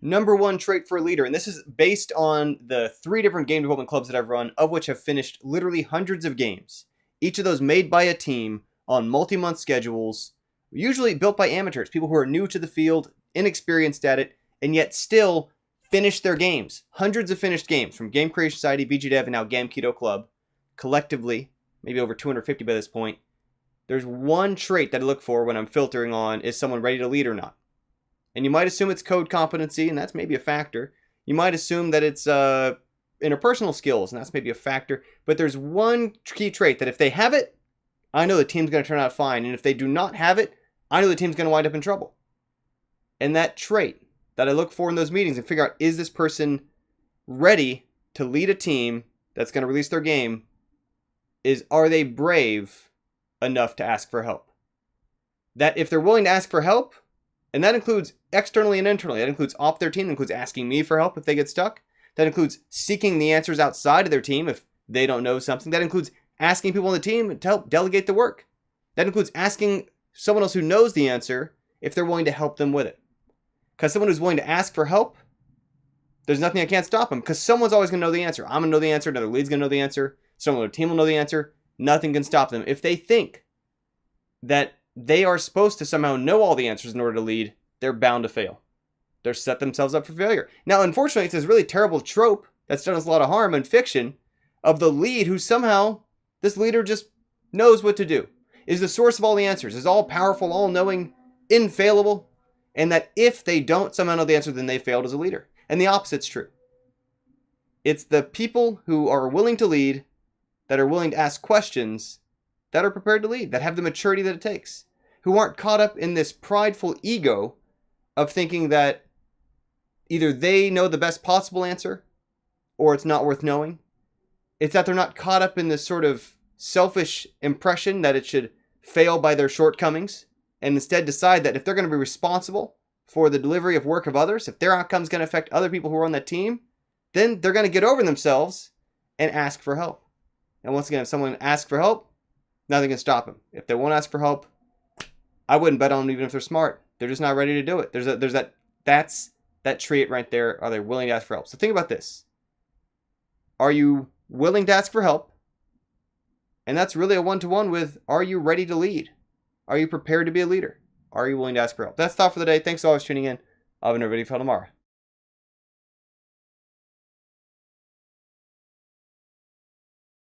Number one trait for a leader, and this is based on the 3 different game development clubs that I've run, of which have finished literally hundreds of games. Each of those made by a team on multi-month schedules, usually built by amateurs, people who are new to the field, inexperienced at it, and yet still finish their games. Hundreds of finished games from Game Creation Society, GameDev, and now Game Keto Club. Collectively, maybe over 250 by this point. There's one trait that I look for when I'm filtering on, is someone ready to lead or not? And you might assume it's code competency, and that's maybe a factor. You might assume that it's interpersonal skills, and that's maybe a factor. But there's one key trait that if they have it, I know the team's going to turn out fine. And if they do not have it, I know the team's going to wind up in trouble. And that trait that I look for in those meetings and figure out, is this person ready to lead a team that's going to release their game, is, are they brave enough to ask for help? That if they're willing to ask for help, and that includes externally and internally. That includes off their team. That includes asking me for help if they get stuck. That includes seeking the answers outside of their team if they don't know something. That includes asking people on the team to help delegate the work. That includes asking someone else who knows the answer if they're willing to help them with it. Because someone who's willing to ask for help, there's nothing that can't stop them. Because someone's always going to know the answer. I'm going to know the answer. Another lead's going to know the answer. Someone on their team will know the answer. Nothing can stop them. If they think that they are supposed to somehow know all the answers in order to lead, they're bound to fail. They're set themselves up for failure. Now, unfortunately, it's this really terrible trope that's done us a lot of harm in fiction of the lead who somehow, this leader just knows what to do, is the source of all the answers, is all powerful, all knowing, infallible, and that if they don't somehow know the answer, then they failed as a leader. And the opposite's true. It's the people who are willing to lead, that are willing to ask questions, that are prepared to lead, that have the maturity that it takes, who aren't caught up in this prideful ego of thinking that either they know the best possible answer or it's not worth knowing. It's that they're not caught up in this sort of selfish impression that it should fail by their shortcomings, and instead decide that if they're going to be responsible for the delivery of work of others, if their outcome is going to affect other people who are on that team, then they're going to get over themselves and ask for help. And once again, if someone asks for help, nothing can stop them. If they won't ask for help, I wouldn't bet on them even if they're smart. They're just not ready to do it. That's that trait right there. Are they willing to ask for help? So think about this. Are you willing to ask for help? And that's really a one-to-one with, are you ready to lead? Are you prepared to be a leader? Are you willing to ask for help? That's the thought for the day. Thanks for always tuning in. I'll have another video for tomorrow.